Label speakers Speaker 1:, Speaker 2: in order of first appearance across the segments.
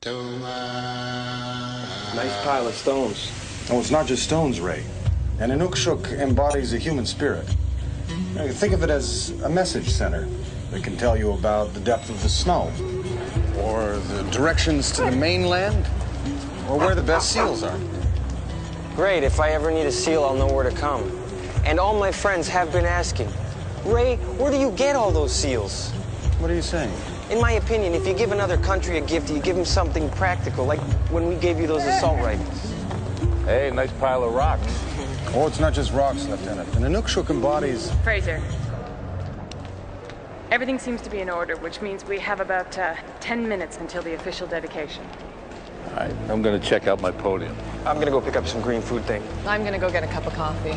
Speaker 1: Nice pile of stones.
Speaker 2: Oh, it's not just stones, Ray. An Inukshuk embodies a human spirit. You know, think of it as a message center that can tell you about the depth of the snow, or the directions to the mainland, or where the best seals are.
Speaker 1: Great, if I ever need a seal, I'll know where to come. And all my friends have been asking, Ray, where do you get all those seals?
Speaker 2: What are you saying?
Speaker 1: In my opinion, if you give another country a gift, you give them something practical, like when we gave you those assault rifles.
Speaker 3: Hey, nice pile of rocks.
Speaker 2: Oh, it's not just rocks, Lieutenant. An Inukshuk embodies...
Speaker 4: Fraser. Everything seems to be in order, which means we have about 10 minutes until the official dedication.
Speaker 3: All right, I'm going to check out my podium.
Speaker 1: I'm going to go pick up some green food thing.
Speaker 5: I'm gonna go get a cup of coffee.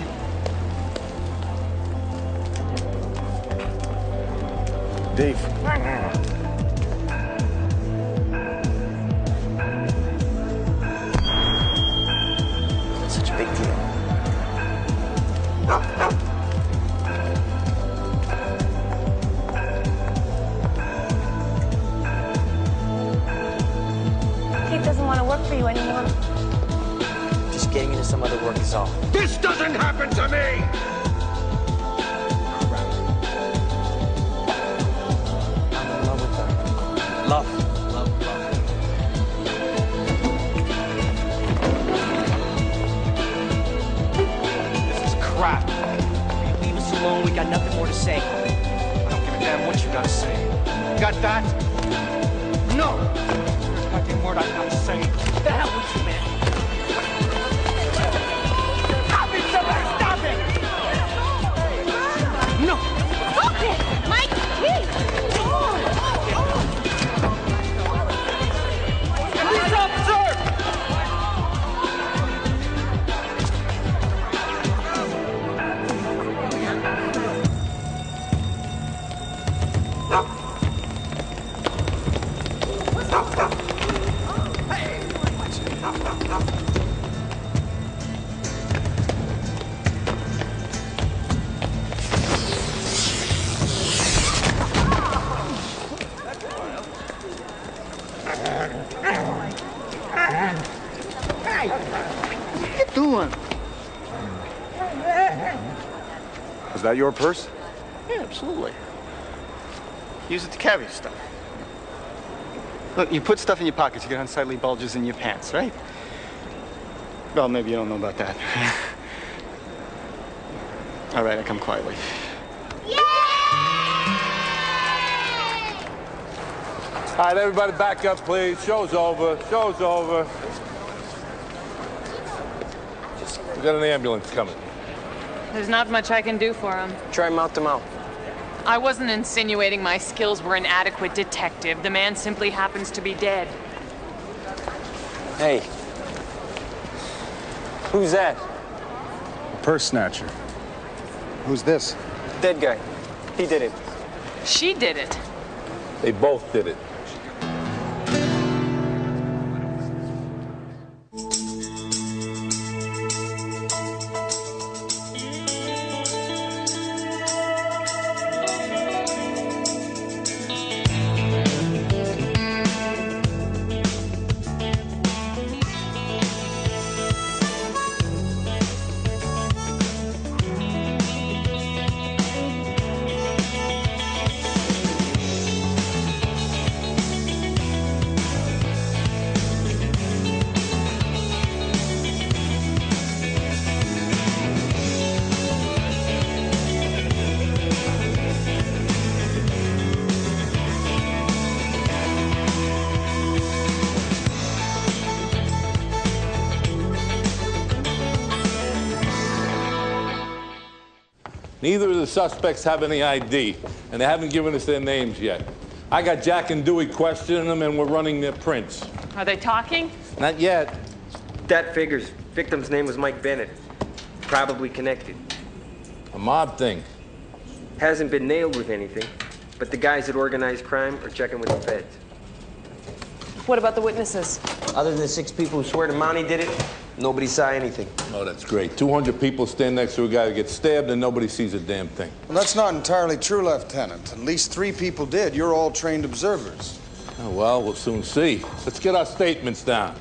Speaker 2: Dave.
Speaker 1: Such a big deal.
Speaker 6: Kate doesn't want to work for you anymore.
Speaker 1: Just getting into some other work is all.
Speaker 7: This doesn't happen to me!
Speaker 1: I'm in love with her. Love.
Speaker 7: This is crap. Leave us alone, we got nothing more to say. I don't give a damn what you gotta say. Got that? No! There's a goddamn word I gotta say. The hell with you, man? Stop it, somebody! Stop it! No!
Speaker 6: Stop it! Mike, please!
Speaker 7: Police officer!
Speaker 2: Is that your purse?
Speaker 8: Yeah, absolutely. Use it to carry stuff. Look, you put stuff in your pockets, you get unsightly bulges in your pants, right? Well, maybe you don't know about that. All right, I come quietly.
Speaker 3: All right, everybody back up, please. Show's over. Show's over. We got an ambulance coming.
Speaker 5: There's not much I can do for him.
Speaker 1: Try mouth to mouth.
Speaker 5: I wasn't insinuating my skills were inadequate, detective. The man simply happens to be dead.
Speaker 1: Hey. Who's that?
Speaker 2: A purse snatcher. Who's this?
Speaker 1: Dead guy. He did it.
Speaker 5: She did it.
Speaker 3: They both did it. Neither of the suspects have any ID, and they haven't given us their names yet. I got Jack and Dewey questioning them, and we're running their prints.
Speaker 5: Are they talking?
Speaker 3: Not yet.
Speaker 1: That figures. Victim's name was Mike Bennett. Probably connected.
Speaker 3: A mob thing.
Speaker 1: Hasn't been nailed with anything, but the guys at organized crime are checking with the feds.
Speaker 5: What about the witnesses?
Speaker 1: Other than the 6 people who swear to Monty did it, nobody saw anything.
Speaker 3: Oh, that's great. 200 people stand next to a guy who gets stabbed and nobody sees a damn thing.
Speaker 2: Well, that's not entirely true, Lieutenant. At least 3 people did. You're all trained observers.
Speaker 3: Oh, well, we'll soon see. Let's get our statements down.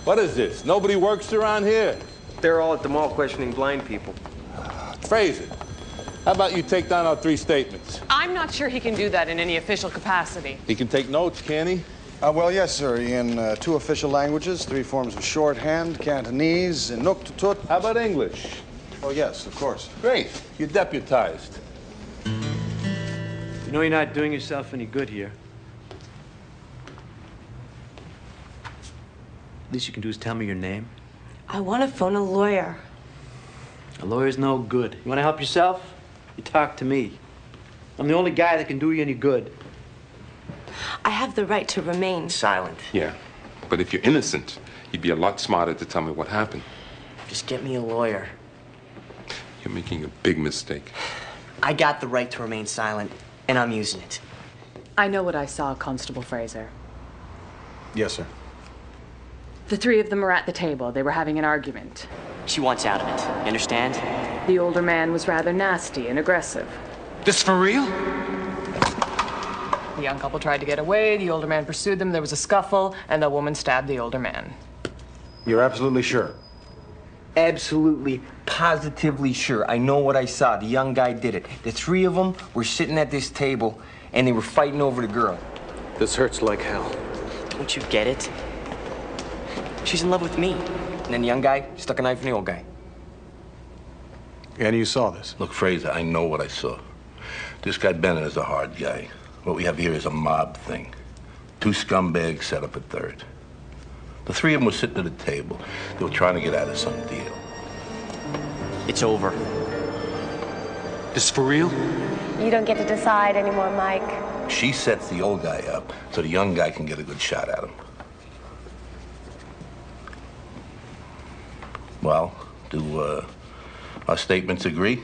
Speaker 3: What is this? Nobody works around here?
Speaker 1: They're all at the mall questioning blind people.
Speaker 3: Fraser, how about you take down our 3 statements?
Speaker 5: I'm not sure he can do that in any official capacity.
Speaker 3: He can take notes, can he?
Speaker 2: Well, yes, sir. In 2 official languages, 3 forms of shorthand, Cantonese, Inuktitut.
Speaker 3: How about English?
Speaker 2: Oh, yes, of course.
Speaker 3: Great. You're deputized.
Speaker 7: You know you're not doing yourself any good here. Least you can do is tell me your name.
Speaker 6: I want to phone a lawyer.
Speaker 7: A lawyer's no good. You want to help yourself? You talk to me. I'm the only guy that can do you any good.
Speaker 6: I have the right to remain silent.
Speaker 9: Yeah, but if you're innocent, you'd be a lot smarter to tell me what happened.
Speaker 10: Just get me a lawyer.
Speaker 9: You're making a big mistake.
Speaker 10: I got the right to remain silent, and I'm using it.
Speaker 4: I know what I saw, Constable Fraser.
Speaker 2: Yes, sir.
Speaker 4: The 3 of them were at the table. They were having an argument.
Speaker 10: She wants out of it. You understand?
Speaker 4: The older man was rather nasty and aggressive.
Speaker 9: This for real?
Speaker 5: The young couple tried to get away, the older man pursued them, there was a scuffle, and the woman stabbed the older man.
Speaker 2: You're absolutely sure?
Speaker 1: Absolutely, positively sure. I know what I saw. The young guy did it. The 3 of them were sitting at this table, and they were fighting over the girl.
Speaker 7: This hurts like hell.
Speaker 10: Don't you get it? She's in love with me.
Speaker 1: And then the young guy stuck a knife in the old guy.
Speaker 2: And you saw this?
Speaker 11: Look, Fraser, I know what I saw. This guy Bennett is a hard guy. What we have here is a mob thing. 2 scumbags set up a 3rd. The 3 of them were sitting at a table. They were trying to get out of some deal.
Speaker 10: It's over.
Speaker 9: This for real?
Speaker 6: You don't get to decide anymore, Mike.
Speaker 11: She sets the old guy up so the young guy can get a good shot at him. Well, do our statements agree?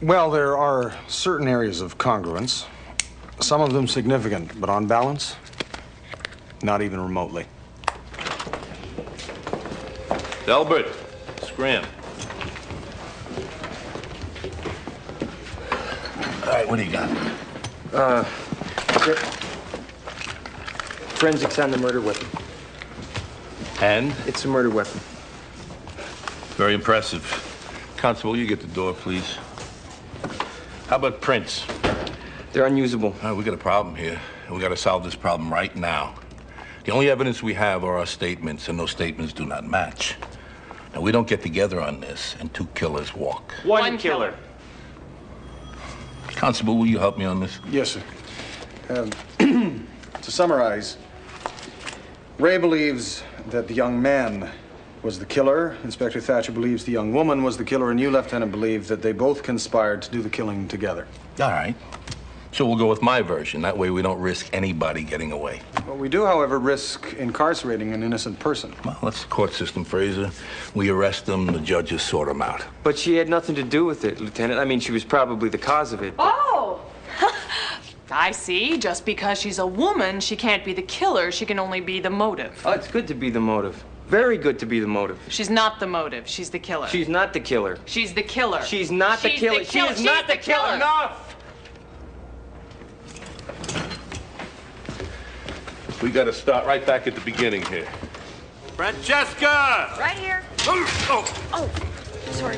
Speaker 2: Well, there are certain areas of congruence. Some of them significant, but on balance, not even remotely.
Speaker 3: Delbert, scram.
Speaker 11: All right, what do you got?
Speaker 1: Forensics on the murder weapon.
Speaker 11: And?
Speaker 1: It's a murder weapon.
Speaker 11: Very impressive. Constable, you get the door, please. How about prints?
Speaker 1: They're unusable.
Speaker 11: All right, we got a problem here, and we got to solve this problem right now. The only evidence we have are our statements, and those statements do not match. Now, we don't get together on this, and 2 killers walk.
Speaker 5: One killer.
Speaker 11: Constable, will you help me on this?
Speaker 2: Yes, sir. To summarize, Ray believes that the young man was the killer. Inspector Thatcher believes the young woman was the killer, and you, Lieutenant, believe that they both conspired to do the killing together.
Speaker 11: All right. So we'll go with my version. That way we don't risk anybody getting away.
Speaker 2: Well, we do, however, risk incarcerating an innocent person.
Speaker 11: Well, that's the court system, Fraser. We arrest them, the judges sort them out.
Speaker 1: But she had nothing to do with it, Lieutenant. I mean, she was probably the cause of it.
Speaker 5: Oh! I see. Just because she's a woman, she can't be the killer. She can only be the motive.
Speaker 1: Oh, it's good to be the motive. Very good to be the motive.
Speaker 5: She's not the motive. She's the killer.
Speaker 1: She's not the killer.
Speaker 5: She's the killer.
Speaker 1: She's not the killer. She is not the killer.
Speaker 11: Enough! We got to start right back at the beginning here. Francesca!
Speaker 4: Right here.
Speaker 11: Oh!
Speaker 6: Sorry.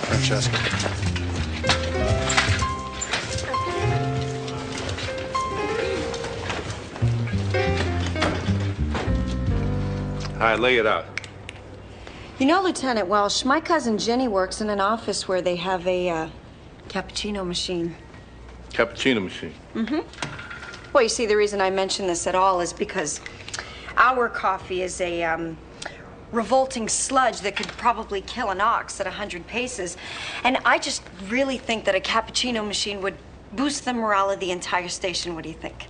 Speaker 2: Francesca.
Speaker 11: All right, lay it out.
Speaker 6: You know, Lieutenant Welsh, my cousin Jenny works in an office where they have a cappuccino machine.
Speaker 11: Cappuccino machine.
Speaker 6: Well, you see, the reason I mention this at all is because our coffee is a revolting sludge that could probably kill an ox at 100 paces. And I just really think that a cappuccino machine would boost the morale of the entire station. What do you think?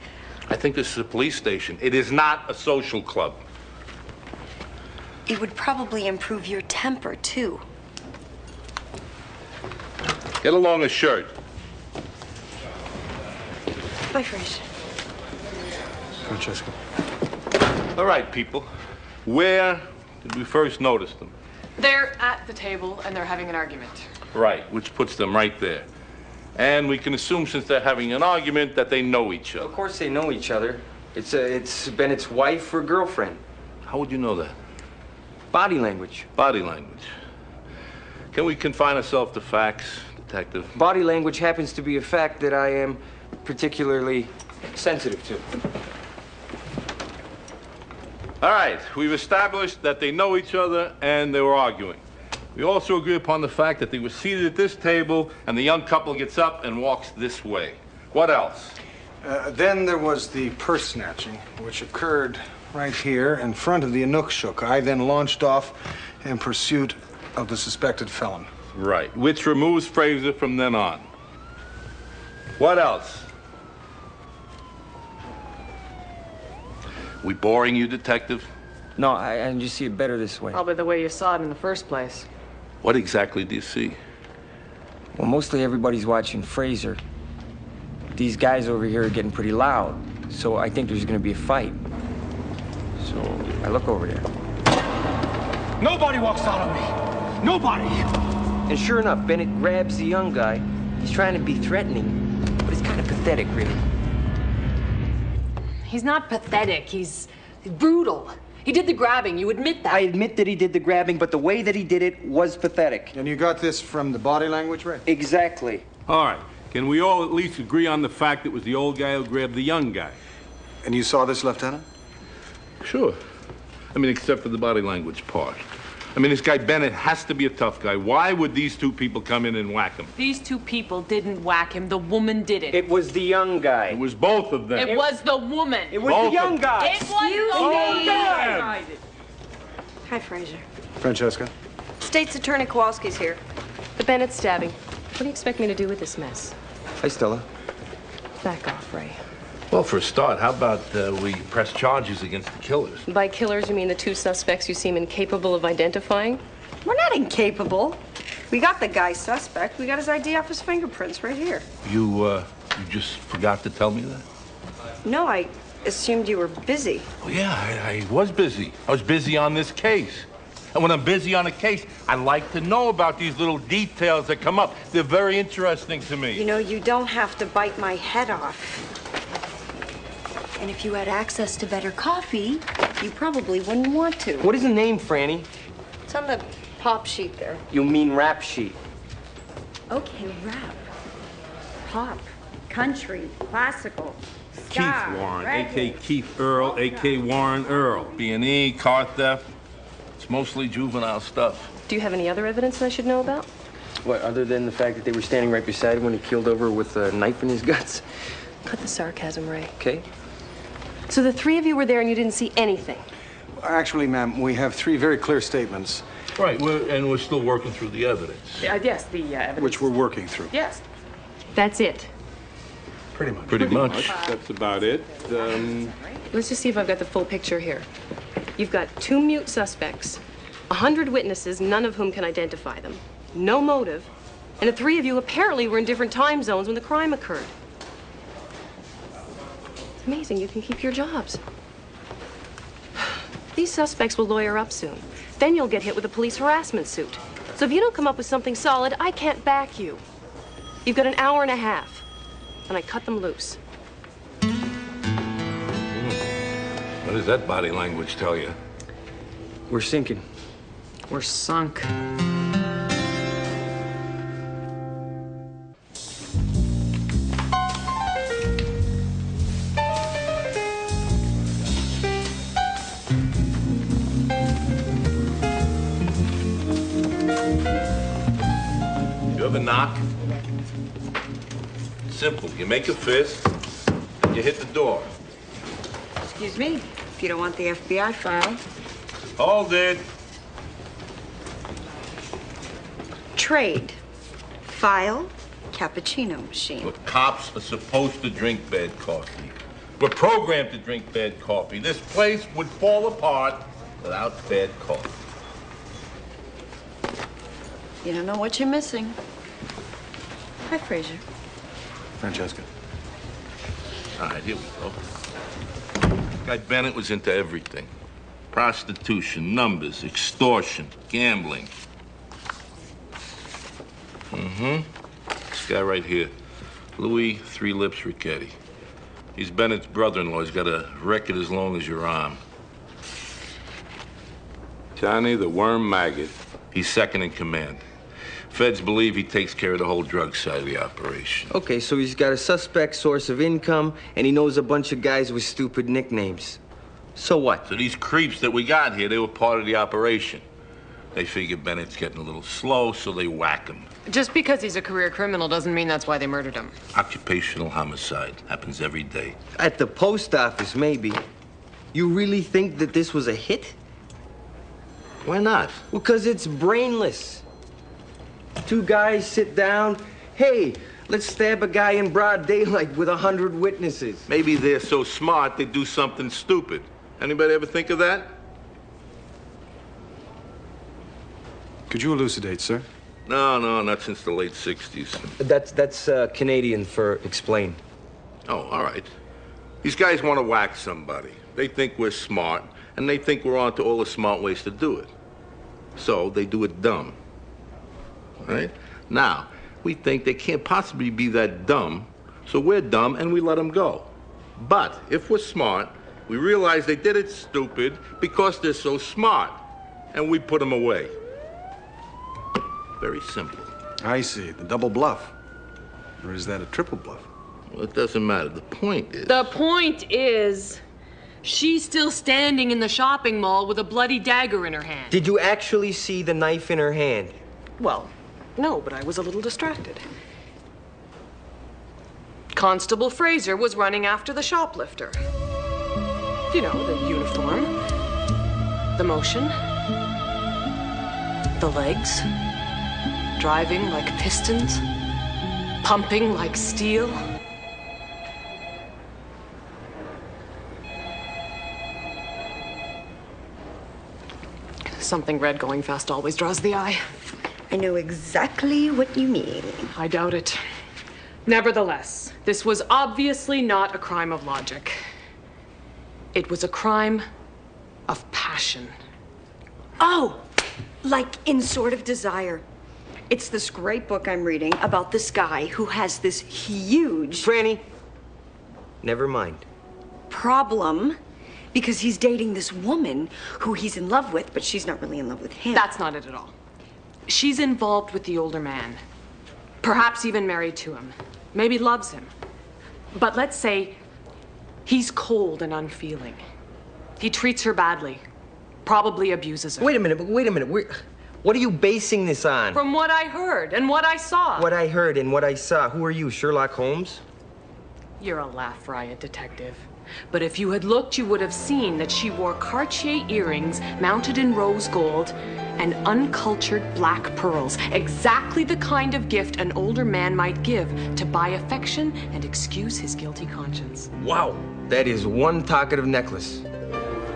Speaker 11: I think this is a police station. It is not a social club.
Speaker 6: It would probably improve your temper, too.
Speaker 11: Get a longer shirt.
Speaker 6: Bye, Fraser.
Speaker 2: Francesca.
Speaker 11: All right, people. Where did we first notice them?
Speaker 5: They're at the table and they're having an argument.
Speaker 3: Right, which puts them right there. And we can assume, since they're having an argument, that they know each other.
Speaker 1: Of course they know each other. It's Bennett's wife or girlfriend.
Speaker 3: How would you know that?
Speaker 1: Body language.
Speaker 3: Body language. Can we confine ourselves to facts, Detective?
Speaker 1: Body language happens to be a fact that I am particularly sensitive to.
Speaker 3: All right, we've established that they know each other and they were arguing. We also agree upon the fact that they were seated at this table and the young couple gets up and walks this way. What else?
Speaker 2: Then there was the purse snatching, which occurred right here in front of the Inukshuk. I then launched off in pursuit of the suspected felon.
Speaker 3: Right, which removes Fraser from then on. What else? We boring you, Detective?
Speaker 1: No, I just see it better this way.
Speaker 5: Probably the way you saw it in the first place.
Speaker 3: What exactly do you see?
Speaker 1: Well, mostly everybody's watching Fraser. These guys over here are getting pretty loud, so I think there's gonna be a fight. So I look over there.
Speaker 7: Nobody walks out on me. Nobody.
Speaker 1: And sure enough, Bennett grabs the young guy. He's trying to be threatening, but it's kind of pathetic, really.
Speaker 5: He's not pathetic. He's brutal. He did the grabbing. You admit that.
Speaker 1: I admit that he did the grabbing, but the way that he did it was pathetic.
Speaker 2: And you got this from the body language, right?
Speaker 1: Exactly.
Speaker 3: All right, can we all at least agree on the fact it was the old guy who grabbed the young guy?
Speaker 2: And you saw this, Lieutenant?
Speaker 3: Sure. I mean, except for the body language part. I mean, this guy Bennett has to be a tough guy. Why would these two people come in and whack him?
Speaker 5: These two people didn't whack him. The woman did it.
Speaker 1: It was the young guy.
Speaker 3: It was both of them.
Speaker 5: It was the woman.
Speaker 1: It was the young guy.
Speaker 5: It was the woman.
Speaker 6: Hi, Fraser.
Speaker 2: Francesca?
Speaker 6: State's Attorney Kowalski's here.
Speaker 12: The Bennett stabbing. What do you expect me to do with this mess?
Speaker 1: Hi, Stella.
Speaker 12: Back off, Ray.
Speaker 11: Well, for a start, how about we press charges against the killers?
Speaker 12: By killers, you mean the two suspects you seem incapable of identifying?
Speaker 6: We're not incapable. We got the guy suspect. We got his ID off his fingerprints right here.
Speaker 11: You just forgot to tell me that?
Speaker 6: No, I assumed you were busy.
Speaker 11: Oh, yeah, I was busy. I was busy on this case. And when I'm busy on a case, I like to know about these little details that come up. They're very interesting to me.
Speaker 6: You know, you don't have to bite my head off. And if you had access to better coffee, you probably wouldn't want to.
Speaker 1: What is the name, Franny?
Speaker 6: It's on the pop sheet there.
Speaker 1: You mean rap sheet.
Speaker 13: Okay, rap. Pop. Country. Classical.
Speaker 3: Keith
Speaker 13: Ska,
Speaker 3: Warren,
Speaker 13: reggae.
Speaker 3: a.k.a. Keith Earl, a.k.a. Warren Earl. B&E, car theft. It's mostly juvenile stuff.
Speaker 12: Do you have any other evidence that I should know about?
Speaker 1: What, other than the fact that they were standing right beside him when he killed over with a knife in his guts?
Speaker 12: Cut the sarcasm, Ray.
Speaker 1: Okay.
Speaker 12: So the three of you were there and you didn't see anything?
Speaker 2: Actually, ma'am, we have three very clear statements.
Speaker 11: Right, we're still working through the evidence.
Speaker 5: Yes, the evidence.
Speaker 2: Which we're working through.
Speaker 5: Yes.
Speaker 12: That's it?
Speaker 2: Pretty much.
Speaker 11: Pretty much.
Speaker 3: That's about it.
Speaker 12: Let's just see if I've got the full picture here. You've got two mute suspects, 100 witnesses, none of whom can identify them, no motive, and the three of you apparently were in different time zones when the crime occurred. It's amazing you can keep your jobs. These suspects will lawyer up soon. Then you'll get hit with a police harassment suit. So if you don't come up with something solid, I can't back you. You've got an hour and a half, and I cut them loose.
Speaker 11: What does that body language tell you?
Speaker 1: We're sinking.
Speaker 5: We're sunk.
Speaker 11: You ever knock? Simple. You make a fist, and you hit the door.
Speaker 6: Excuse me, if you don't want the FBI file.
Speaker 11: Hold it.
Speaker 6: Trade. File. Cappuccino machine.
Speaker 11: Look, cops are supposed to drink bad coffee. We're programmed to drink bad coffee. This place would fall apart without bad coffee.
Speaker 6: You don't know what you're missing. Hi, Fraser.
Speaker 2: Francesca.
Speaker 11: All right, here we go. Guy Bennett was into everything.
Speaker 3: Prostitution, numbers, extortion, gambling. This guy right here, Louis Three Lips Riquetti. He's Bennett's brother-in-law. He's got a record as long as your arm. Johnny the Worm Maggot. He's second in command. Feds believe he takes care of the whole drug side of the operation.
Speaker 1: Okay, so he's got a suspect source of income, and he knows a bunch of guys with stupid nicknames. So what?
Speaker 3: So these creeps that we got here, they were part of the operation. They figure Bennett's getting a little slow, so they whack him.
Speaker 5: Just because he's a career criminal doesn't mean that's why they murdered him.
Speaker 3: Occupational homicide. Happens every day.
Speaker 1: At the post office, maybe. You really think that this was a hit?
Speaker 3: Why not?
Speaker 1: Well, 'cause it's brainless. Two guys sit down. Hey, let's stab a guy in broad daylight with 100 witnesses.
Speaker 3: Maybe they're so smart they do something stupid. Anybody ever think of that?
Speaker 2: Could you elucidate, sir?
Speaker 3: No, not since the late 60s.
Speaker 1: That's Canadian for explain.
Speaker 3: Oh, all right. These guys want to whack somebody. They think we're smart, and they think we're on to all the smart ways to do it. So they do it dumb. Right? Now, we think they can't possibly be that dumb, so we're dumb and we let them go. But if we're smart, we realize they did it stupid because they're so smart, and we put them away. Very simple.
Speaker 2: I see. The double bluff. Or is that a triple bluff?
Speaker 3: Well, it doesn't matter. The point is...
Speaker 5: The point is, she's still standing in the shopping mall with a bloody dagger in her hand.
Speaker 1: Did you actually see the knife in her hand?
Speaker 5: Well, no, but I was a little distracted. Constable Fraser was running after the shoplifter. You know, the uniform, the motion, the legs, driving like pistons, pumping like steel. Something red going fast always draws the eye.
Speaker 6: I know exactly what you mean.
Speaker 5: I doubt it. Nevertheless, this was obviously not a crime of logic. It was a crime of passion.
Speaker 6: Oh, like in Sort of Desire. It's this great book I'm reading about this guy who has this huge...
Speaker 1: Franny, never mind.
Speaker 6: ...problem because he's dating this woman who he's in love with, but she's not really in love with him.
Speaker 5: That's not it at all. She's involved with the older man. Perhaps even married to him. Maybe loves him. But let's say he's cold and unfeeling. He treats her badly. Probably abuses her.
Speaker 1: Wait a minute. What are you basing this on?
Speaker 5: From what I heard and what I saw.
Speaker 1: What I heard and what I saw. Who are you, Sherlock Holmes?
Speaker 5: You're a laugh riot detective. But if you had looked, you would have seen that she wore Cartier earrings mounted in rose gold and uncultured black pearls. Exactly the kind of gift an older man might give to buy affection and excuse his guilty conscience.
Speaker 1: Wow, that is one talkative necklace.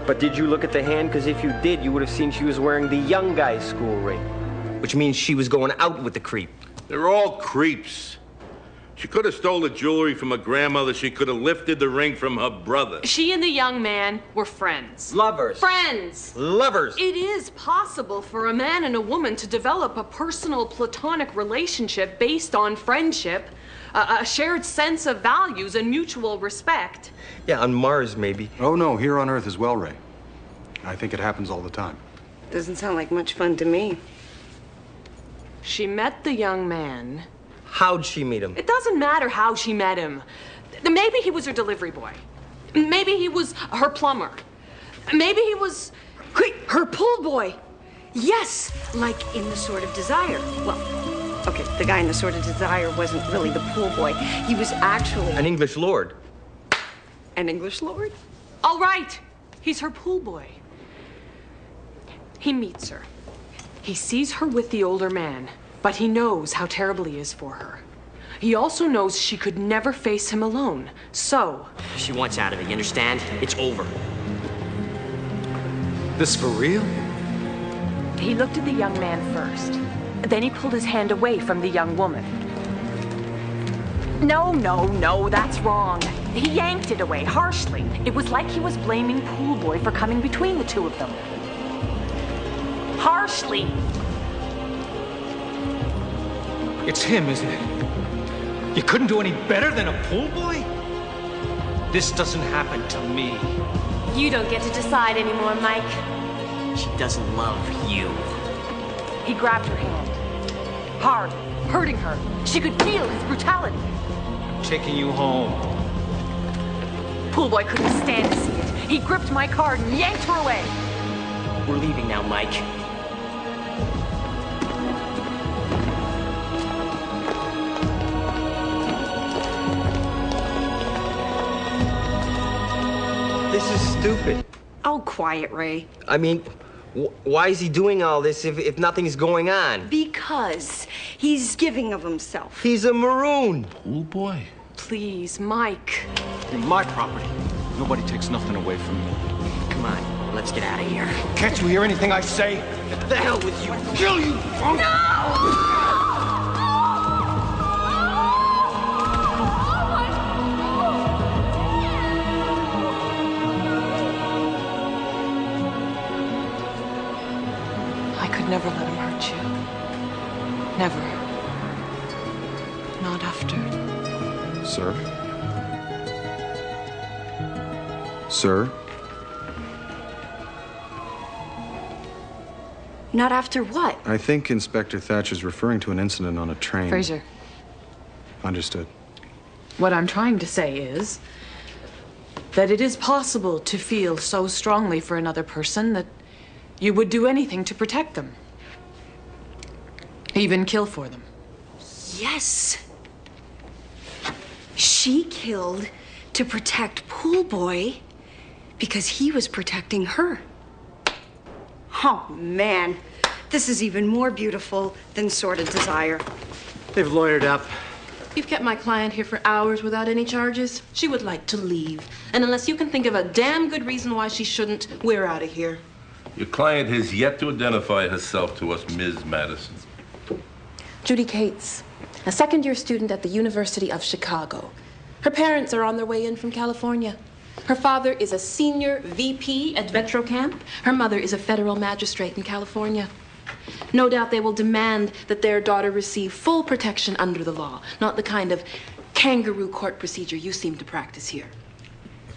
Speaker 1: But did you look at the hand? Because if you did, you would have seen she was wearing the young guy's school ring, which means she was going out with the creep.
Speaker 3: They're all creeps. She could have stole the jewelry from her grandmother. She could have lifted the ring from her brother.
Speaker 5: She and the young man were friends.
Speaker 1: Lovers.
Speaker 5: Friends.
Speaker 1: Lovers.
Speaker 5: It is possible for a man and a woman to develop a personal platonic relationship based on friendship, a shared sense of values and mutual respect.
Speaker 1: Yeah, on Mars, maybe.
Speaker 2: Oh, no, here on Earth as well, Ray. I think it happens all the time.
Speaker 6: Doesn't sound like much fun to me.
Speaker 5: She met the young man.
Speaker 1: How'd she meet him?
Speaker 5: It doesn't matter how she met him. Maybe he was her delivery boy. Maybe he was her plumber. Maybe he was...
Speaker 6: Wait, her pool boy. Yes, like in The Sort of Desire. Well, okay, the guy in The Sort of Desire wasn't really the pool boy. He was actually...
Speaker 1: An English lord.
Speaker 6: An English lord?
Speaker 5: All right, he's her pool boy. He meets her. He sees her with the older man. But he knows how terrible he is for her. He also knows she could never face him alone. So...
Speaker 10: She wants out of it, you understand? It's over.
Speaker 2: This for real?
Speaker 4: He looked at the young man first. Then he pulled his hand away from the young woman. No, that's wrong. He yanked it away, harshly. It was like he was blaming Pool Boy for coming between the two of them. Harshly.
Speaker 7: It's him, isn't it? You couldn't do any better than a pool boy? This doesn't happen to me.
Speaker 14: You don't get to decide anymore, Mike. She doesn't love you.
Speaker 4: He grabbed her hand. Hard, hurting her. She could feel his brutality.
Speaker 7: Taking you home.
Speaker 4: Pool Boy couldn't stand to see it. He gripped my card and yanked her away.
Speaker 14: We're leaving now, Mike.
Speaker 10: This is stupid.
Speaker 6: Oh, quiet, Ray.
Speaker 10: I mean, why is he doing all this if nothing's going on?
Speaker 6: Because he's giving of himself.
Speaker 10: He's a maroon.
Speaker 11: Pool boy.
Speaker 5: Please, Mike.
Speaker 7: You're my property. Nobody takes nothing away from me.
Speaker 10: Come on, let's get out of here.
Speaker 7: Can't you hear anything I say?
Speaker 10: The hell with you.
Speaker 7: I'll kill you, punk!
Speaker 5: I could never let him hurt you. Never. Not after.
Speaker 2: Sir? Sir?
Speaker 6: Not after what?
Speaker 2: I think Inspector Thatcher's referring to an incident on a train.
Speaker 5: Fraser,
Speaker 2: Understood.
Speaker 5: what I'm trying to say is that it is possible to feel so strongly for another person that you would do anything to protect them. Even kill for them.
Speaker 6: Yes. She killed to protect Pool Boy because he was protecting her. Oh, man. This is even more beautiful than Sordid Desire.
Speaker 10: They've lawyered up.
Speaker 12: You've kept my client here for hours without any charges. She would like to leave. And unless you can think of a damn good reason why she shouldn't, we're out of here.
Speaker 11: Your client has yet to identify herself to us, Ms. Madison.
Speaker 12: Judy Cates, a second-year student at the University of Chicago. Her parents are on their way in from California. Her father is a senior VP at Vetro Camp. Her mother is a federal magistrate in California. No doubt they will demand that their daughter receive full protection under the law, not the kind of kangaroo court procedure you seem to practice here.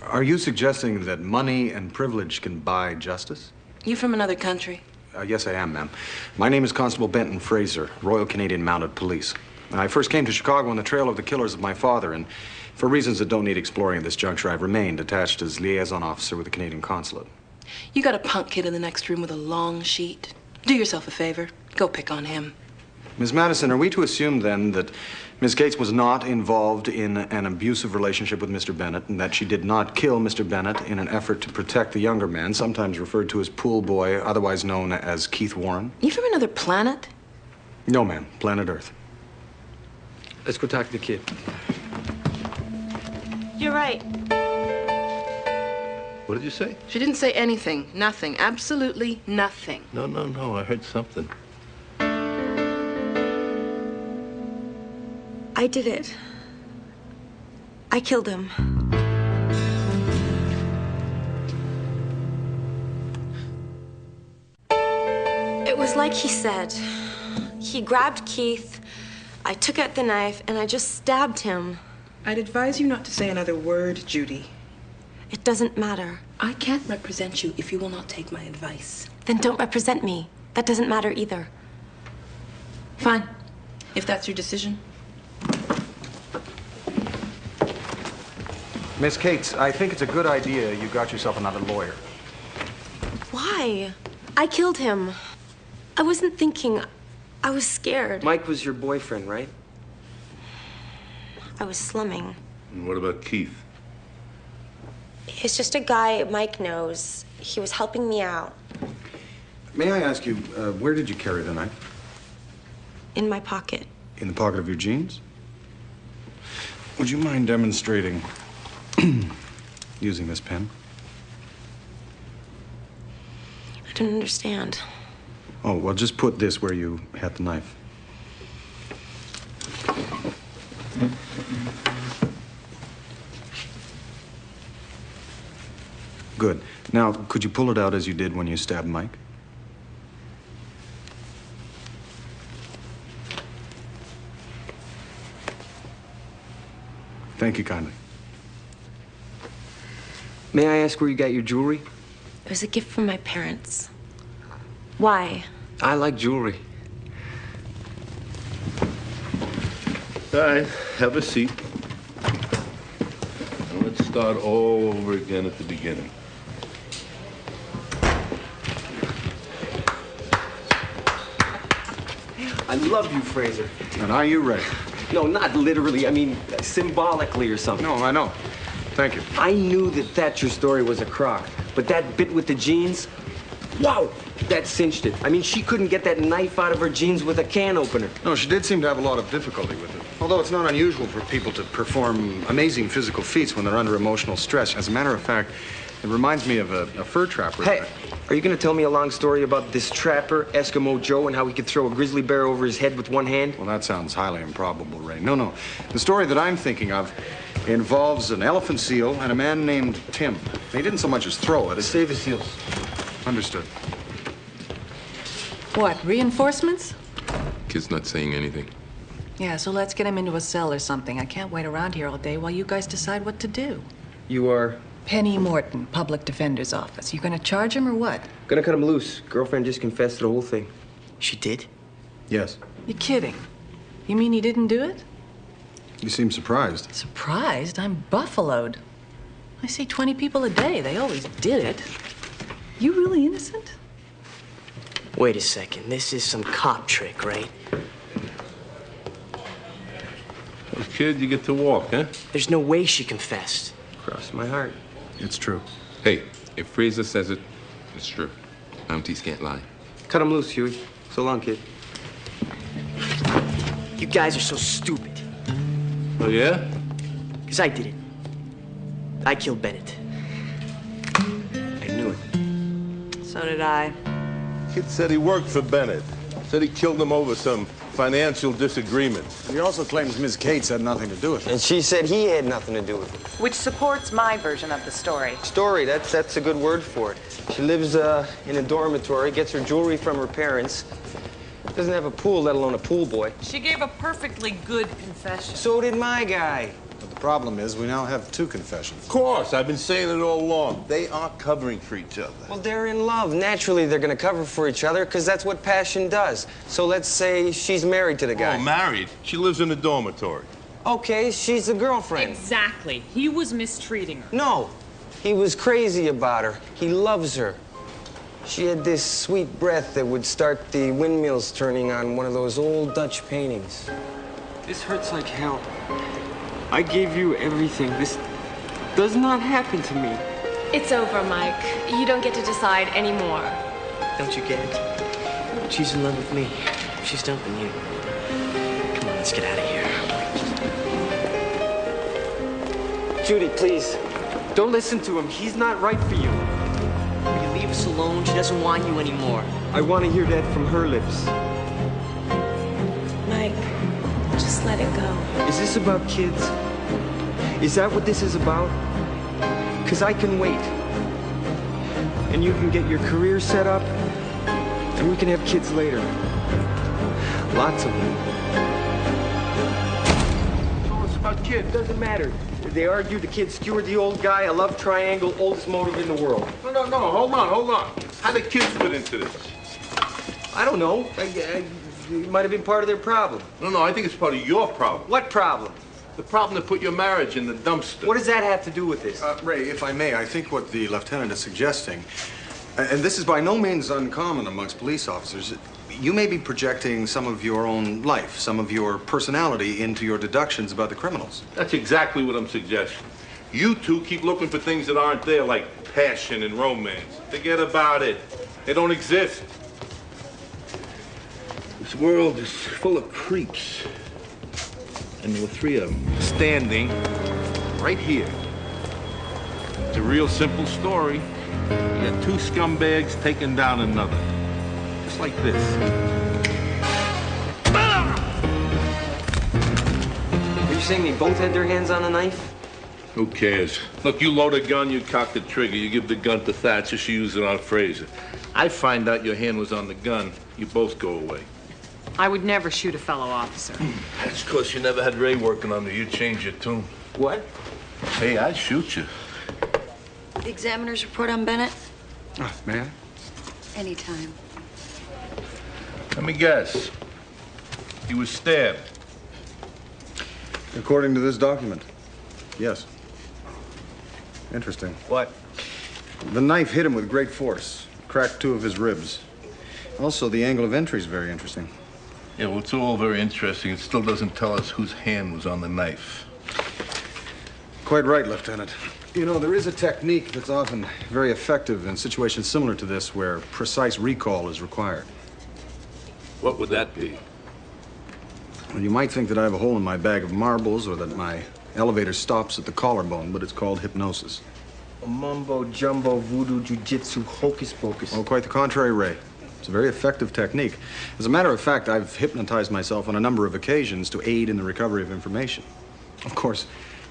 Speaker 2: Are you suggesting that money and privilege can buy justice?
Speaker 12: You from another country?
Speaker 2: Yes, I am, ma'am. My name is Constable Benton Fraser, Royal Canadian Mounted Police. I first came to Chicago on the trail of the killers of my father, and for reasons that don't need exploring at this juncture, I've remained attached as liaison officer with the Canadian Consulate.
Speaker 12: You got a punk kid in the next room with a long sheet. Do yourself a favor. Go pick on him.
Speaker 2: Ms. Madison, are we to assume then that Ms. Gates was not involved in an abusive relationship with Mr. Bennett and that she did not kill Mr. Bennett in an effort to protect the younger man, sometimes referred to as Pool Boy, otherwise known as Keith Warren?
Speaker 12: You from another planet?
Speaker 2: No, ma'am. Planet Earth.
Speaker 10: Let's go talk to the kid.
Speaker 12: You're right.
Speaker 11: What did you say?
Speaker 12: She didn't say anything. Nothing. Absolutely nothing.
Speaker 11: No, I heard something.
Speaker 6: I did it. I killed him.
Speaker 14: It was like he said. He grabbed Keith, I took out the knife, and I just stabbed him.
Speaker 12: I'd advise you not to say another word, Judy.
Speaker 14: It doesn't matter.
Speaker 12: I can't represent you if you will not take my advice.
Speaker 14: Then don't represent me. That doesn't matter either.
Speaker 12: Fine. If that's your decision.
Speaker 2: Miss Cates, I think it's a good idea you got yourself another lawyer.
Speaker 14: Why? I killed him. I wasn't thinking. I was scared.
Speaker 10: Mike was your boyfriend, right?
Speaker 14: I was slumming.
Speaker 11: And what about Keith?
Speaker 14: He's just a guy Mike knows. He was helping me out.
Speaker 2: May I ask you, where did you carry the knife?
Speaker 14: In my pocket.
Speaker 2: In the pocket of your jeans? Would you mind demonstrating using this pen?
Speaker 14: I don't understand.
Speaker 2: Oh, well, just put this where you had the knife. Good. Now, could you pull it out as you did when you stabbed Mike? Thank you kindly.
Speaker 10: May I ask where you got your jewelry?
Speaker 14: It was a gift from my parents. Why?
Speaker 10: I like jewelry.
Speaker 3: All right, have a seat. Now let's start all over again at the beginning.
Speaker 10: I love you, Fraser.
Speaker 2: And are you ready?
Speaker 10: No, not literally. I mean, symbolically or something.
Speaker 2: No, I know. Thank you.
Speaker 10: I knew that Thatcher's story was a crock, but that bit with the jeans, wow, that cinched it. I mean, she couldn't get that knife out of her jeans with a can opener.
Speaker 2: No, she did seem to have a lot of difficulty with it. Although it's not unusual for people to perform amazing physical feats when they're under emotional stress. As a matter of fact, it reminds me of a fur trapper.
Speaker 10: Hey, are you going to tell me a long story about this trapper, Eskimo Joe, and how he could throw a grizzly bear over his head with one hand?
Speaker 2: Well, that sounds highly improbable, Ray. No. The story that I'm thinking of involves an elephant seal and a man named Tim. He didn't so much as throw it.
Speaker 10: Save the seals.
Speaker 2: Understood.
Speaker 15: What, reinforcements?
Speaker 9: Kid's not saying anything.
Speaker 15: Yeah, so let's get him into a cell or something. I can't wait around here all day while you guys decide what to do.
Speaker 10: You are?
Speaker 15: Penny Morton, Public Defender's Office. You gonna charge him or what?
Speaker 10: Gonna cut him loose. Girlfriend just confessed to the whole thing.
Speaker 8: She did?
Speaker 2: Yes.
Speaker 15: You're kidding. You mean he didn't do it?
Speaker 2: You seem surprised.
Speaker 15: Surprised? I'm buffaloed. I see 20 people a day. They always did it. You really innocent?
Speaker 8: Wait a second. This is some cop trick, right?
Speaker 3: Well, kid, you get to walk, huh?
Speaker 8: There's no way she confessed.
Speaker 10: Cross my heart.
Speaker 2: It's true.
Speaker 9: Hey, if Fraser says it, it's true. Mounties can't lie.
Speaker 10: Cut him loose, Huey. So long, kid.
Speaker 8: You guys are so stupid.
Speaker 3: Oh, yeah?
Speaker 8: Because I did it. I killed Bennett.
Speaker 10: I knew it.
Speaker 15: So did I.
Speaker 3: Kid said he worked for Bennett. Said he killed him over some financial disagreements.
Speaker 2: He also claims Ms. Cates had nothing to do with it.
Speaker 10: And she said he had nothing to do with it.
Speaker 15: Which supports my version of the story.
Speaker 10: Story, that's a good word for it. She lives in a dormitory, gets her jewelry from her parents. Doesn't have a pool, let alone a pool boy.
Speaker 15: She gave a perfectly good confession.
Speaker 10: So did my guy.
Speaker 2: But the problem is we now have two confessions.
Speaker 3: Of course, I've been saying it all along. They are covering for each other.
Speaker 10: Well, they're in love. Naturally, they're gonna cover for each other, because that's what passion does. So let's say she's married to the guy.
Speaker 3: Oh, married? She lives in a dormitory.
Speaker 10: Okay, she's the girlfriend.
Speaker 5: Exactly. He was mistreating her.
Speaker 10: No, he was crazy about her. He loves her. She had this sweet breath that would start the windmills turning on one of those old Dutch paintings. This hurts like hell. I gave you everything. This does not happen to me.
Speaker 14: It's over, Mike. You don't get to decide anymore.
Speaker 8: Don't you get it? She's in love with me. She's dumping you. Come on, let's get out of here.
Speaker 10: Judy, please. Don't listen to him. He's not right for you.
Speaker 8: Will you leave us alone? She doesn't want you anymore.
Speaker 10: I want to hear that from her lips.
Speaker 14: Mike, just let it go.
Speaker 10: Is this about kids? Is that what this is about? Because I can wait. And you can get your career set up, and we can have kids later. Lots of them. So it's about kids, doesn't matter. They argue the kid skewered the old guy, a love triangle, oldest motive in the world.
Speaker 3: No, hold on. How did kids fit into this?
Speaker 10: I don't know. It might have been part of their problem.
Speaker 3: No, I think it's part of your problem.
Speaker 10: What problem?
Speaker 3: The problem that put your marriage in the dumpster.
Speaker 10: What does that have to do with this?
Speaker 2: Ray, if I may, I think what the lieutenant is suggesting, and this is by no means uncommon amongst police officers, you may be projecting some of your own life, some of your personality into your deductions about the criminals.
Speaker 3: That's exactly what I'm suggesting. You two keep looking for things that aren't there, like passion and romance. Forget about it. They don't exist. This world is full of creeps. And there were three of them standing right here. It's a real simple story. You got two scumbags taking down another. Just like this.
Speaker 10: Are you saying they both had their hands on a knife?
Speaker 3: Who cares? Look, you load a gun, you cock the trigger. You give the gun to Thatcher, she used it on Fraser. I find out your hand was on the gun, you both go away.
Speaker 5: I would never shoot a fellow officer.
Speaker 3: That's because you never had Ray working on you. You changed your tune.
Speaker 10: What?
Speaker 3: Hey, I'd shoot you.
Speaker 6: The examiner's report on Bennett?
Speaker 2: Oh, may I?
Speaker 6: Anytime.
Speaker 3: Let me guess. He was stabbed.
Speaker 2: According to this document, yes. Interesting.
Speaker 10: What?
Speaker 2: The knife hit him with great force, cracked 2 of his ribs. Also, the angle of entry is very interesting.
Speaker 3: Yeah, well, it's all very interesting. It still doesn't tell us whose hand was on the knife.
Speaker 2: Quite right, Lieutenant. You know, there is a technique that's often very effective in situations similar to this where precise recall is required.
Speaker 3: What would that be?
Speaker 2: Well, you might think that I have a hole in my bag of marbles or that my elevator stops at the collarbone, but it's called hypnosis.
Speaker 10: A mumbo jumbo voodoo jujitsu hocus pocus.
Speaker 2: Oh, quite the contrary, Ray. It's a very effective technique. As a matter of fact, I've hypnotized myself on a number of occasions to aid in the recovery of information. Of course,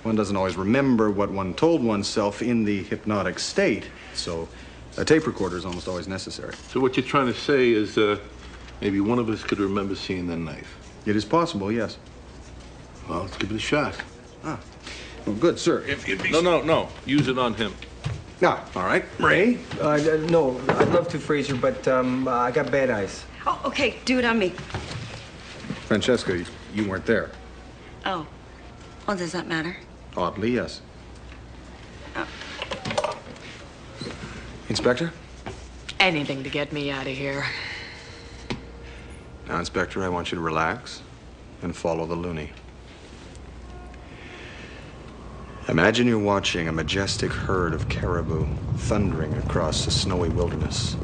Speaker 2: one doesn't always remember what one told oneself in the hypnotic state, so a tape recorder is almost always necessary.
Speaker 3: So what you're trying to say is maybe one of us could remember seeing that knife.
Speaker 2: It is possible, yes.
Speaker 3: Well, let's give it a shot.
Speaker 2: Ah, well, good, sir.
Speaker 3: If you'd be... No. Use it on him.
Speaker 2: Ah, all right. Ray?
Speaker 10: No, I'd love to, Fraser, but I got bad eyes.
Speaker 6: Oh, okay, do it on me.
Speaker 2: Francesca, you weren't there.
Speaker 6: Oh. Well, does that matter?
Speaker 2: Oddly, yes.
Speaker 6: Oh.
Speaker 2: Inspector?
Speaker 5: Anything to get me out of here.
Speaker 2: Now, Inspector, I want you to relax and follow the loony. Imagine you're watching a majestic herd of caribou thundering across a snowy wilderness,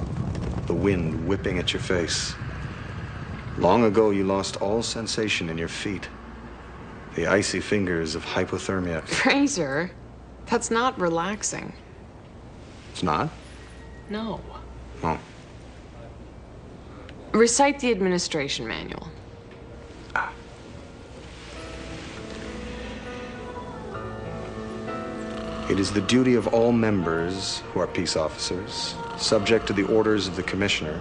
Speaker 2: the wind whipping at your face. Long ago, you lost all sensation in your feet, the icy fingers of hypothermia.
Speaker 5: Fraser, that's not relaxing.
Speaker 2: It's not?
Speaker 5: No.
Speaker 2: Oh.
Speaker 5: Recite the administration manual.
Speaker 2: It is the duty of all members who are peace officers, subject to the orders of the commissioner,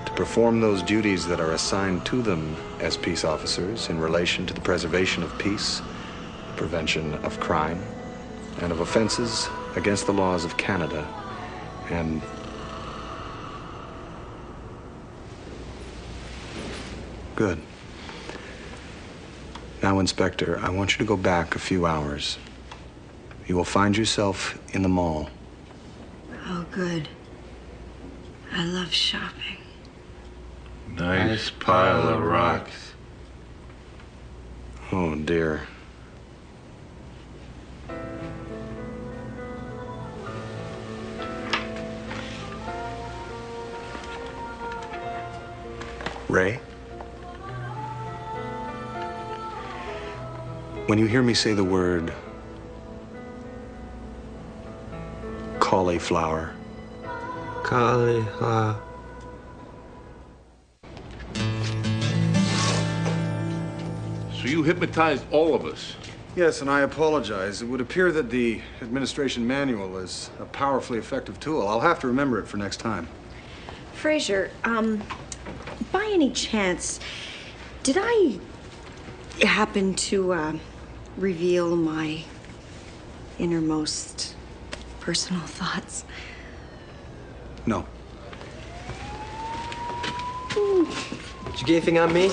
Speaker 2: to perform those duties that are assigned to them as peace officers in relation to the preservation of peace, prevention of crime, and of offenses against the laws of Canada, and good. Now, Inspector, I want you to go back a few hours. You will find yourself in the mall.
Speaker 6: Oh, good. I love shopping.
Speaker 3: Nice pile of rocks.
Speaker 2: Oh, dear. Ray? When you hear me say the word cauliflower.
Speaker 10: Cauliflower.
Speaker 3: So you hypnotized all of us?
Speaker 2: Yes, and I apologize. It would appear that the administration manual is a powerfully effective tool. I'll have to remember it for next time.
Speaker 6: Fraser, by any chance, did I happen to reveal my innermost personal thoughts?
Speaker 2: No.
Speaker 10: Did you get anything on me?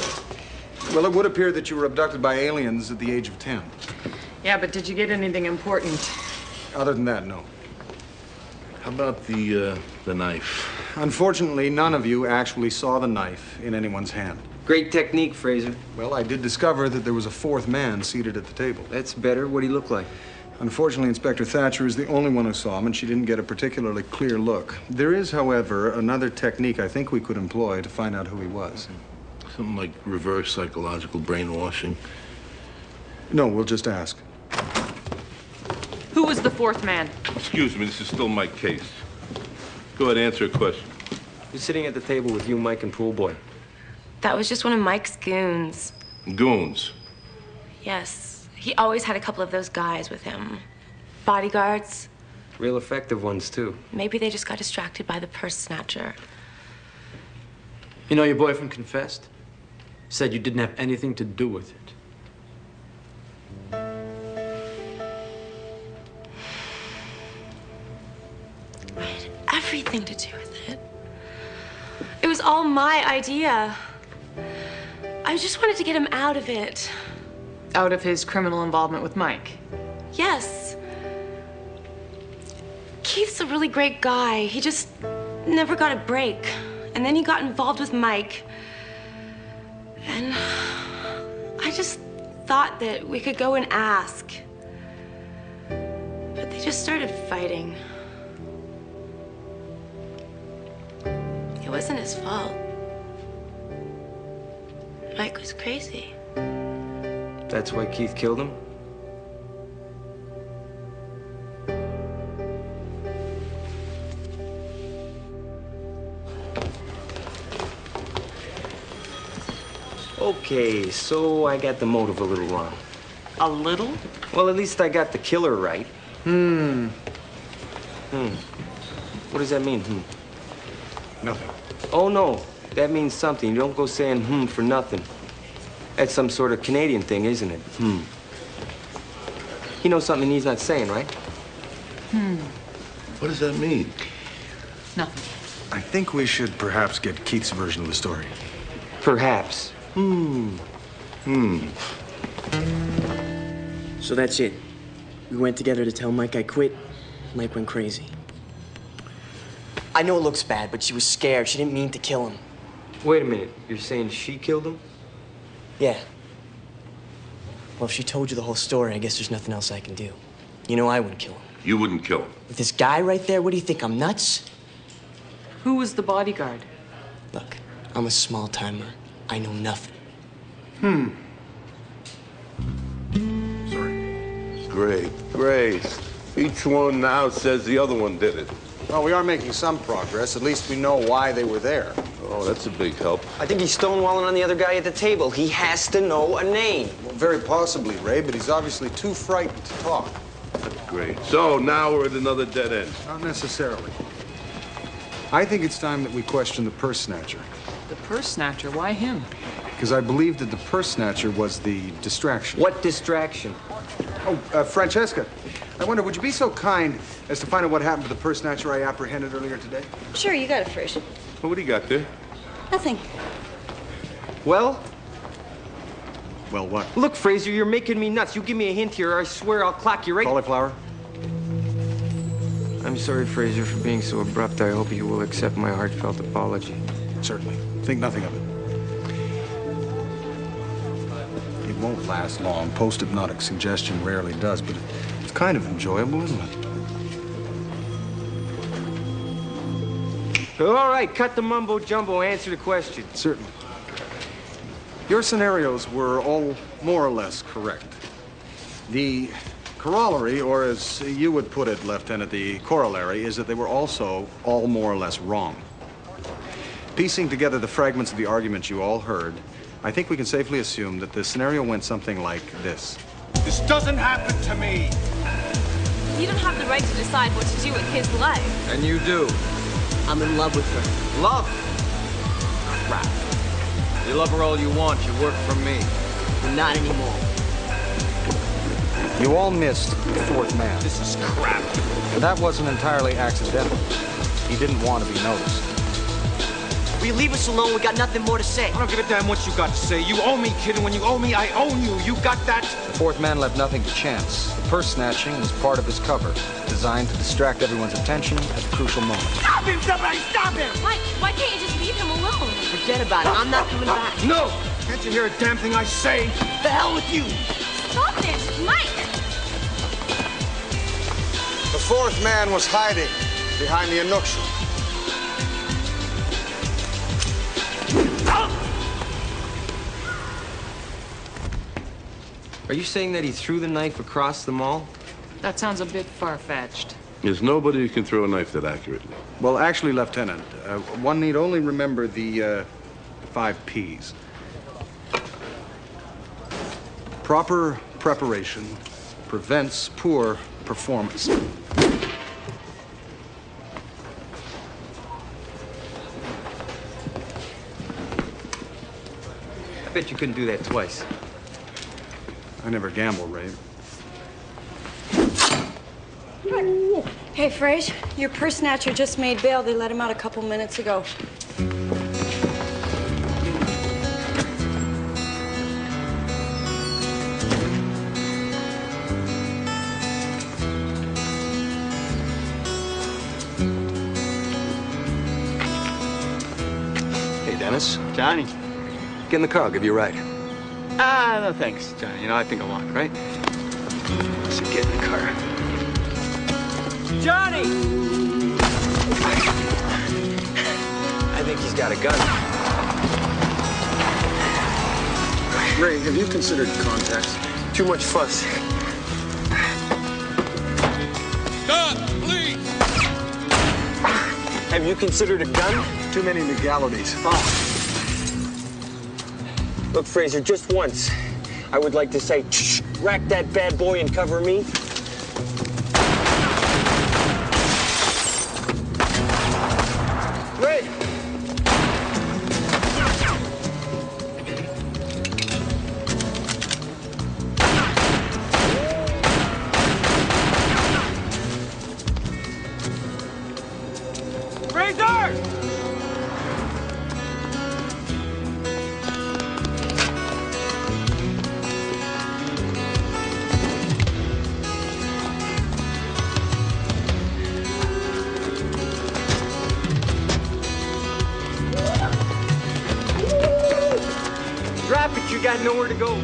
Speaker 2: Well, it would appear that you were abducted by aliens at the age of 10.
Speaker 5: Yeah, but did you get anything important?
Speaker 2: Other than that, no.
Speaker 3: How about the knife?
Speaker 2: Unfortunately, none of you actually saw the knife in anyone's hand.
Speaker 10: Great technique, Fraser.
Speaker 2: Well, I did discover that there was a fourth man seated at the table.
Speaker 10: That's better. What do he look like?
Speaker 2: Unfortunately, Inspector Thatcher is the only one who saw him, and she didn't get a particularly clear look. There is, however, another technique I think we could employ to find out who he was.
Speaker 3: Something like reverse psychological brainwashing.
Speaker 2: No, we'll just ask.
Speaker 5: Who was the fourth man?
Speaker 3: Excuse me, this is still my case. Go ahead, answer a question.
Speaker 10: Who's sitting at the table with you, Mike, and Pool Boy?
Speaker 14: That was just one of Mike's goons.
Speaker 3: Goons.
Speaker 14: Yes. He always had a couple of those guys with him. Bodyguards.
Speaker 10: Real effective ones, too.
Speaker 14: Maybe they just got distracted by the purse snatcher.
Speaker 16: You know, your boyfriend confessed. Said you didn't have anything to do with it.
Speaker 14: I had everything to do with it. It was all my idea. I just wanted to get him out of it.
Speaker 15: Out of his criminal involvement with Mike?
Speaker 14: Yes. Keith's a really great guy. He just never got a break. And then he got involved with Mike. And I just thought that we could go and ask. But they just started fighting. It wasn't his fault. Mike was crazy.
Speaker 10: That's why Keith killed him? Okay, so I got the motive a little wrong.
Speaker 15: A little?
Speaker 10: Well, at least I got the killer right. What does that mean,
Speaker 2: Nothing.
Speaker 10: Oh, no. That means something. You don't go saying for nothing. That's some sort of Canadian thing, isn't it? He knows something he's not saying, right?
Speaker 11: What does that mean?
Speaker 15: Nothing.
Speaker 2: I think we should perhaps get Keith's version of the story.
Speaker 10: Perhaps.
Speaker 17: So that's it. We went together to tell Mike I quit. Mike went crazy. I know it looks bad, but she was scared. She didn't mean to kill him.
Speaker 10: Wait a minute. You're saying she killed him?
Speaker 17: Yeah. Well, if she told you the whole story, I guess there's nothing else I can do. You know I wouldn't kill him.
Speaker 11: You wouldn't kill him.
Speaker 17: With this guy right there, what do you think, I'm nuts?
Speaker 15: Who was the bodyguard?
Speaker 17: Look, I'm a small-timer. I know nothing.
Speaker 11: Great. Each one now says the other one did it.
Speaker 2: Well, we are making some progress. At least we know why they were there.
Speaker 11: Oh, that's a big help.
Speaker 10: I think he's stonewalling on the other guy at the table. He has to know a name.
Speaker 2: Well, very possibly, Ray, but he's obviously too frightened to talk.
Speaker 11: Great. So now we're at another dead end.
Speaker 2: Not necessarily. I think it's time that we question the purse snatcher.
Speaker 15: The purse snatcher? Why him?
Speaker 2: Because I believe that the purse snatcher was the distraction.
Speaker 10: What distraction?
Speaker 2: Oh, Francesca, I wonder, would you be so kind as to find out what happened to the purse snatcher I apprehended earlier today?
Speaker 6: Sure, you got it first.
Speaker 11: Well, what do you got there?
Speaker 6: Nothing.
Speaker 10: Well?
Speaker 2: Well, what?
Speaker 10: Look, Fraser, you're making me nuts. You give me a hint here, or I swear I'll clock you right...
Speaker 2: Cauliflower?
Speaker 1: I'm sorry, Fraser, for being so abrupt. I hope you will accept my heartfelt apology.
Speaker 2: Certainly. Think nothing of it. It won't last long. Post-hypnotic suggestion rarely does, but it's kind of enjoyable, isn't it?
Speaker 10: All right, cut the mumbo-jumbo. Answer the question.
Speaker 2: Certainly. Your scenarios were all more or less correct. The corollary, or as you would put it, Lieutenant, the corollary, is that they were also all more or less wrong. Piecing together the fragments of the argument you all heard, I think we can safely assume that the scenario went something like this.
Speaker 7: This doesn't happen to me.
Speaker 14: You don't have the right to decide what to do with his life.
Speaker 10: And you do.
Speaker 17: I'm in love with her.
Speaker 10: Love?
Speaker 7: Crap. You love her all you want. You work for me.
Speaker 17: But not anymore.
Speaker 2: You all missed the fourth man.
Speaker 7: This is crap.
Speaker 2: And that wasn't entirely accidental. He didn't want to be noticed.
Speaker 17: Will you leave us alone? We got nothing more to say.
Speaker 7: I don't give a damn what you got to say. You owe me, kid, and when you owe me, I own you. You got that?
Speaker 2: The fourth man left nothing to chance. The purse snatching was part of his cover, designed to distract everyone's attention at a crucial moment.
Speaker 7: Stop him, somebody! Stop him!
Speaker 14: Mike, why can't you just leave him alone?
Speaker 17: Forget about it. I'm not coming back.
Speaker 7: No! Can't you hear a damn thing I say?
Speaker 17: The hell with you!
Speaker 14: Stop it, Mike!
Speaker 2: The fourth man was hiding behind the Inukshuk.
Speaker 10: Are you saying that he threw the knife across the mall?
Speaker 15: That sounds a bit far-fetched.
Speaker 11: There's nobody who can throw a knife that accurately.
Speaker 2: Well, actually, Lieutenant, one need only remember the 5 Ps. Proper preparation prevents poor performance.
Speaker 16: I bet you couldn't do that twice.
Speaker 2: I never gamble, Ray.
Speaker 6: Hey, Fraser, your purse snatcher just made bail. They let him out a couple minutes ago.
Speaker 18: Hey, Dennis.
Speaker 8: Johnny.
Speaker 18: Get in the car. I'll give you a ride.
Speaker 8: No thanks, Johnny. You know, I think I'll walk, right?
Speaker 18: So get in the car.
Speaker 10: Johnny! I think he's got a gun.
Speaker 2: Ray, have you considered contacts?
Speaker 10: Too much fuss.
Speaker 3: Stop, please!
Speaker 10: Have you considered a gun?
Speaker 2: Too many legalities.
Speaker 10: Look, Fraser, just once, I would like to say, shh, rack that bad boy and cover me. Ray! Fraser! Drop it, you got nowhere to go.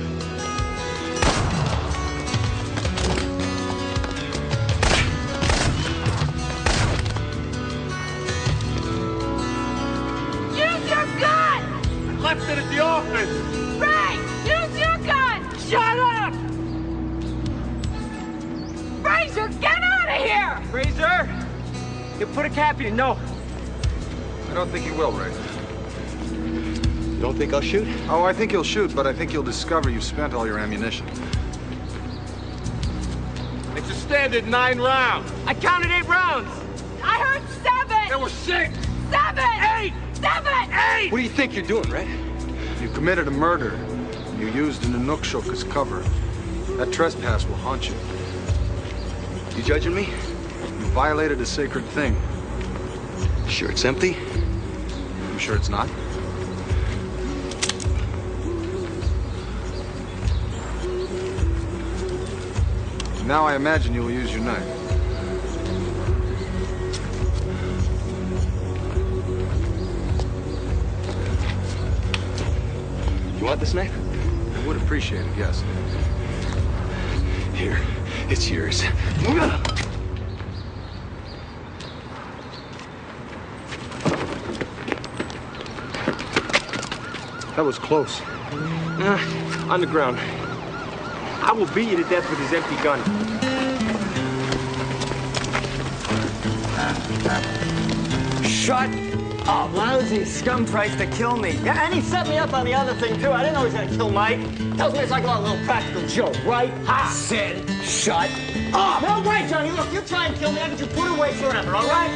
Speaker 4: Use your gun!
Speaker 3: I left it at the office.
Speaker 4: Ray, use your gun! Shut up! Fraser, get out of here!
Speaker 10: Fraser! You put a cap in. No.
Speaker 2: I don't think he will, Ray.
Speaker 18: You don't think I'll shoot?
Speaker 2: Oh, I think he'll shoot, but I think you'll discover you've spent all your ammunition.
Speaker 3: It's a standard 9 rounds.
Speaker 10: I counted 8 rounds.
Speaker 4: I heard 7!
Speaker 3: There were 6.
Speaker 4: 7! 8! 7! 8!
Speaker 18: What do you think you're doing, Ray?
Speaker 2: You committed a murder. You used an Inukshuk as cover. That trespass will haunt you.
Speaker 18: You judging me?
Speaker 2: You violated a sacred thing.
Speaker 18: Sure it's empty?
Speaker 2: You sure it's not? Now I imagine you will use your knife.
Speaker 18: You want this knife?
Speaker 2: I would appreciate it, yes.
Speaker 18: Here, it's yours.
Speaker 2: That was close.
Speaker 10: On the ground. I will beat you to death with his empty gun.
Speaker 17: Shut up. Lousy scum tries to kill me. Yeah, and he set me up on the other thing, too. I didn't know he was gonna kill Mike. Tells me it's like a little practical joke, right? Ha! Sid, shut up. No, right, Johnny. Look, you try and kill me, I get you put away forever, all right?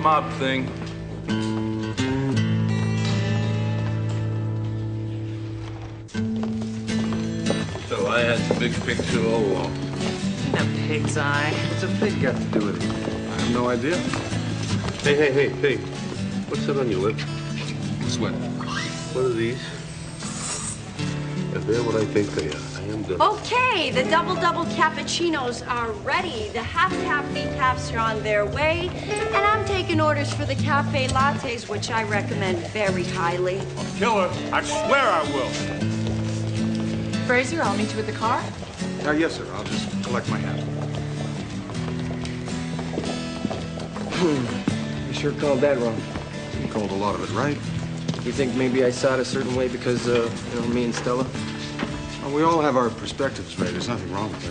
Speaker 3: Mob thing. So I had the big picture all along.
Speaker 15: The pig's eye.
Speaker 1: What's a pig got to do with it?
Speaker 2: I have no idea.
Speaker 3: Hey, pig. What's that on your lip?
Speaker 2: Sweat.
Speaker 3: What are these? If they're what I think they are, I am done.
Speaker 6: Okay, the double cappuccinos are ready. The half decafs are on their way. And I'm taking orders for the cafe lattes, which I recommend very highly.
Speaker 3: Killer, I swear I will.
Speaker 15: Fraser, I'll meet you at the car.
Speaker 2: Yes, sir. I'll just collect my hat.
Speaker 1: You sure called that wrong.
Speaker 2: You called a lot of it right.
Speaker 1: You think maybe I saw it a certain way because, me and Stella?
Speaker 2: Well, we all have our perspectives, Ray. There's nothing wrong with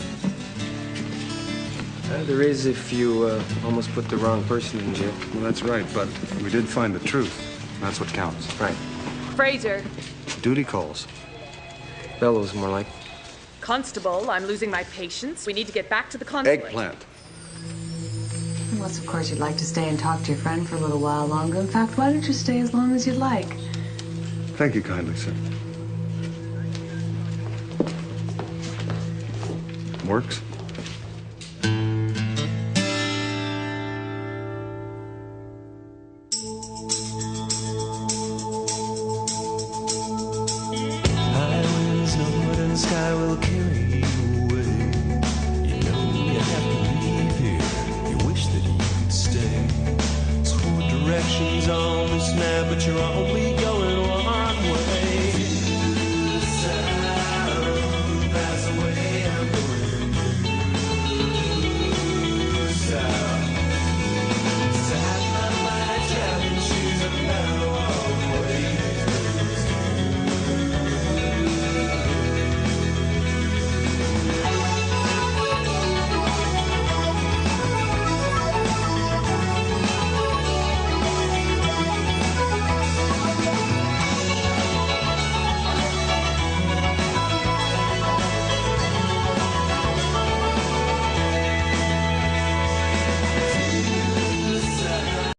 Speaker 2: that.
Speaker 1: There is if you almost put the wrong person in jail.
Speaker 2: Well, that's right, but we did find the truth. That's what counts.
Speaker 1: Right.
Speaker 15: Fraser.
Speaker 2: duty calls.
Speaker 10: Bellows, more like.
Speaker 5: Constable, I'm losing my patience. We need to get back to the consulate.
Speaker 2: Eggplant.
Speaker 15: Unless, of course, you'd like to stay and talk to your friend for a little while longer. In fact, why don't you stay as long as you'd like?
Speaker 2: Thank you kindly, sir. Works?